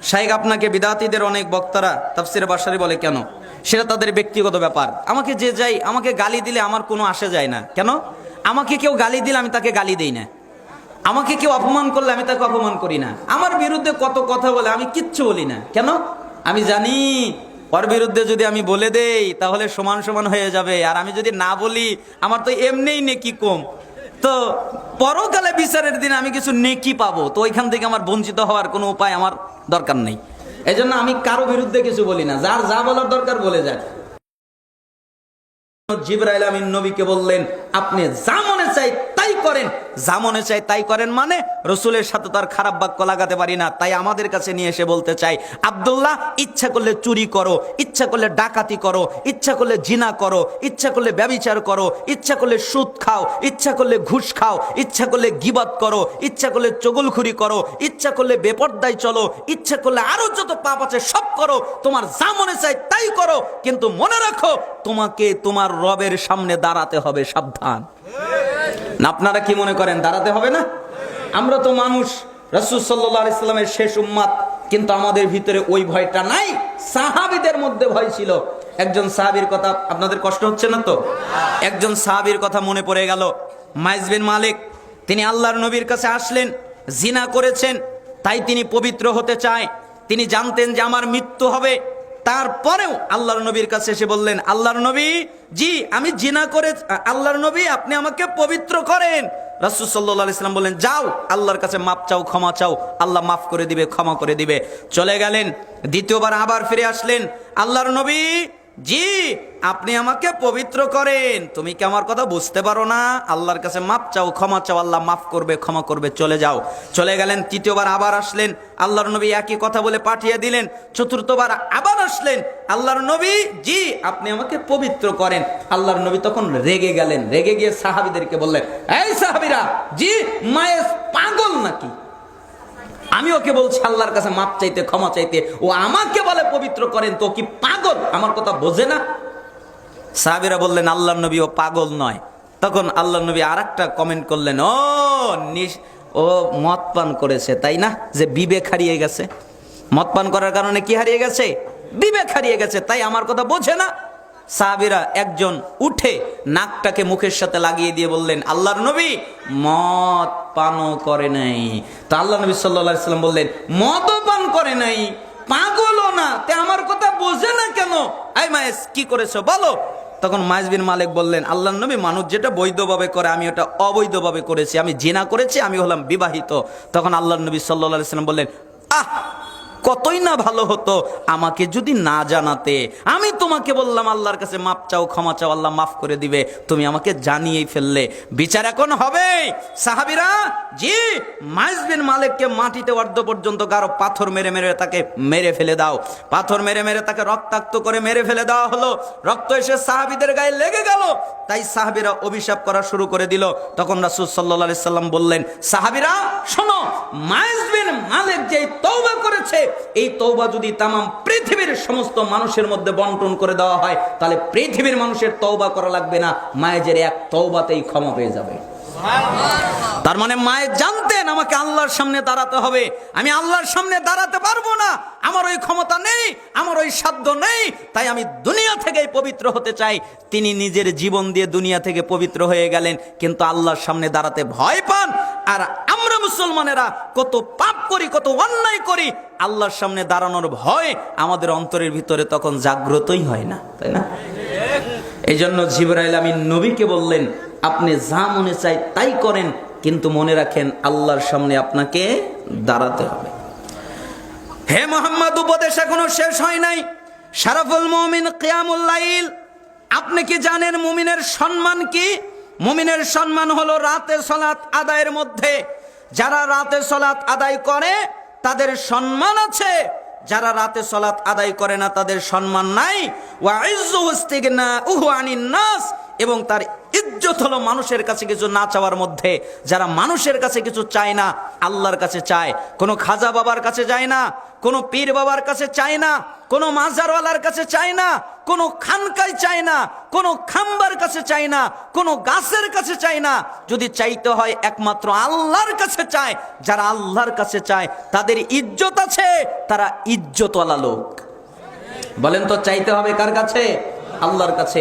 শাইখ আপনাকে বিদাতীদের অনেক বক্তারা তাফসিরে বাশারি বলে কেন? সেটা তাদের ব্যক্তিগত ব্যাপার। আমাকে যে যাই আমাকে গালি দিলে আমার কোনো আসে যায় না। কেন? আমাকে কেউ গালি দিলে আমি তাকে গালি দেই না, আমাকে কেউ অপমান করলে আমি তাকে অপমান করি না, আমার বিরুদ্ধে কত কথা বলে আমি কিচ্ছু বলি না। কেন? আমি জানি ওর বিরুদ্ধে যদি আমি বলে দেই তাহলে সমান সমান হয়ে যাবে, আর আমি যদি না বলি আমার তো এমনিই নেকি কম, তো পরকালে বিচারের দিন আমি কিছু নেকি পাবো, তো ওইখান থেকে আমার বঞ্চিত হওয়ার কোনো উপায় আমার দরকার নেই। এই জন্য আমি কারো বিরুদ্ধে কিছু বলি না, যার যা বলার দরকার বলে যায়। জিবরাইল আমিন নবীকে বললেন আপনি যা মনে চাই তাই করেন। যা মনে চাই তাই করেন মানে রসুলের সাথে তার খারাপ বাক্য লাগাতে পারি না, তাই আমাদের কাছে নিয়ে এসে বলতে চাই, আব্দুল্লাহ ইচ্ছা করলে চুরি করো, ইচ্ছা করলে ডাকাতি করো, ইচ্ছা করলে জিনা করো, ইচ্ছা করলে ব্যভিচার করো, ইচ্ছা করলে সুদ খাও, ইচ্ছা করলে ঘুষ খাও, ইচ্ছা করলে গীবত করো, ইচ্ছা করলে চগলখুরি করো, ইচ্ছা করলে বেপরদায় চলো, ইচ্ছা করলে আরো যত পাপ আছে সব করো, তোমার যা মনে চাই তাই করো, কিন্তু মনে রাখো তোমাকে তোমার রবের সামনে দাঁড়াতে হবে। সাবধান। না আপনারা কি মনে করেন দাঁড়াতে হবে না? আমরা তো মানুষ, রাসূল সাল্লাল্লাহু আলাইহি সাল্লামের শেষ উম্মত, কিন্তু আমাদের ভিতরে ওই ভয়টা নাই। সাহাবীদের মধ্যে ভয় ছিল। একজন সাহাবীর কথা, আপনাদের কষ্ট হচ্ছে না তো? একজন সাহাবীর কথা মনে পড়ে গেল, মাইজ বিন মালিক। তিনি আল্লাহর নবীর কাছে আসলেন, জিনা করেছেন, তাই তিনি পবিত্র হতে চায়। তিনি জানতেন যে আমার মৃত্যু হবে, তারপরেও আল্লাহর নবীর কাছে এসে বললেন, আল্লাহর নবী জি আমি জিনা করে, আল্লাহর নবী আপনি আমাকে পবিত্র করেন। রাসূল সাল্লাল্লাহু আলাইহি সাল্লাম বললেন যাও আল্লাহর কাছে মাপ চাও, ক্ষমা চাও, আল্লাহ মাফ করে দিবে, ক্ষমা করে দিবে। চলে গেলেন, দ্বিতীয়বার আবার ফিরে আসলেন, আল্লাহর নবী জি আপনি আমাকে পবিত্র করেন। তুমি কি আমার কথা বুঝতে পারো না? আল্লাহর কাছে মাপ চাও, ক্ষমা চাও, আল্লাহ মাফ করবে, ক্ষমা করবে, চলে যাও। চলে গেলেন, তৃতীয়বার আবার আসলেন, আল্লাহর নবী একই কথা বলে পাঠিয়ে দিলেন। চতুর্থবার আবার আসলেন, আল্লাহর নবী জি আপনি আমাকে পবিত্র করেন। আল্লাহর নবী তখন রেগে গেলেন, রেগে গিয়ে সাহাবীদেরকে বললেন, এই সাহাবীরা জি মায়ের পাগল নাকি? আমি ওকে বলছি আল্লাহর কাছে মাপ চাইতে, ক্ষমা চাইতে, ও আমাকে বলে পবিত্র করেন, তো কি পাগল? আমার কথা বোঝে না? সাহাবীরা বললেন আল্লাহর নবী ও পাগল নয়। তখন আল্লাহর নবী আরেকটা কমেন্ট করলেন, ও মদ পান করেছে তাই না, যে বিবেক হারিয়ে গেছে। মদ পান করার কারণে কি হারিয়ে গেছে? বিবেক হারিয়ে গেছে, তাই আমার কথা বোঝে না। সাহাবীরা একজন উঠে নাকটাকে মুখের সাথে লাগিয়ে দিয়ে বললেন, আল্লাহর নবী মদ পানও করে নাই। তো আল্লাহ নবী সাল্লাল্লাহু আলাইহি সাল্লাম বললেন, মদও পান করে নাই, পাগলও না, তে আমার কথা বোঝে না কেন? এই মায়েস কি করেছো বলো? তখন মাইজ বিন মালিক বললেন, আল্লাহর নবী মানুষ যেটা বৈধভাবে করে আমি ওটা অবৈধভাবে করেছি, আমি জিনা করেছি, আমি হলাম বিবাহিত। তখন আল্লাহর নবী সাল্লাল্লাহু আলাইহি সাল্লাম বললেন, আহ কতই না ভালো হতো আমাকে যদি না জানাতে। আমি তোমাকে বললাম আল্লাহর কাছে মাপ চাও, ক্ষমা চাও, আল্লাহ মাফ করে দিবে, তুমি আমাকে জানিয়েই ফেললে। বিচার এখন হবে। সাহাবীরা জি মাইজ বিন মালিককে মাটিতে অর্ধ পর্যন্ত গারো পাথর মেরে মেরে তাকে মেরে ফেলে দাও। পাথর মেরে মেরে তাকে রক্তাক্ত করে মেরে ফেলে দেওয়া হলো। রক্ত এসে সাহাবীদের গায়ে লেগে গেল, তাই সাহাবীরা অভিশাপ করা শুরু করে দিল। তখন রাসূল সাল্লাল্লাহু আলাইহি সাল্লাম বললেন, সাহাবীরা শোনো, মাইজ বিন মালিক যে তওবা করেছে, এই তওবা যদি তামাম পৃথিবীর সমস্ত মানুষের মধ্যে বন্টন করে দেওয়া হয়, তাহলে পৃথিবীর মানুষের তওবা করা লাগবে না, মায়ের এক তওবাতেই ক্ষমা পেয়ে যাবে। তার মানে মায়ের জানতেন আমাকে আল্লাহর সামনে দাঁড়াতে হবে, আমি আল্লাহর সামনে দাঁড়াতে পারবো না, আমার ওই ক্ষমতা নেই, আমার ওই সাধ্য নেই, তাই আমি দুনিয়া থেকেই পবিত্র হতে চাই। তিনি নিজের জীবন দিয়ে দুনিয়া থেকে পবিত্র হয়ে গেলেন, কিন্তু আল্লাহর সামনে দাঁড়াতে ভয় পান। আর আমরা মুসলমানেরা কত পাপ করি, কত অন্যায় করি, আল্লাহর সামনে দাঁড়ানোর ভয় আমাদের অন্তরের ভিতরে তখন জাগ্রতই হয় না, তাই না? এই জন্য জিবরাইল আমিন নবীকে বললেন, আপনি যা মনে চাই তাই করেন, কিন্তু মনে রাখেন আল্লাহর সামনে আপনাকে দাঁড়াতে হবে। হে মুহাম্মদ, উপদেশ এখনো শেষ হয় নাই। শারাফুল মুমিন কিয়ামুল লাইল। আপনি কি জানেন মুমিনের সম্মান কি? মুমিনের সম্মান হলো রাতে সালাত আদায়ের মধ্যে। যারা রাতে সালাত আদায় করে তাদের সম্মান আছে, যারা রাতে সালাত আদায় করে না তাদের সম্মান নাই। ওয়া ইজ্জুহু ইস্তিগনাউহু আনিন নাস, এবং তার ইজ্জত হলো মানুষের কাছে কিছু না চাওয়ার মধ্যে। যারা মানুষের কাছে কিছু চায় না, আল্লাহর কাছে চায়। কোনো খাজা বাবার কাছে যায় না, কোনো পীর বাবার কাছে চায় না, কোনো মাজারওয়ালার কাছে চায় না, কোনো খানকায় চায় না, কোনো খাম্বার কাছে চায় না, কোনো গাছের কাছে চায় না। যদি চাইতে হয় একমাত্র আল্লাহর কাছে চায়। যারা আল্লাহর কাছে চায় তাদের ইজ্জত আছে, তারা ইজ্জতওয়ালা লোক। বলেন তো চাইতে হবে কার কাছে? আল্লাহর কাছে।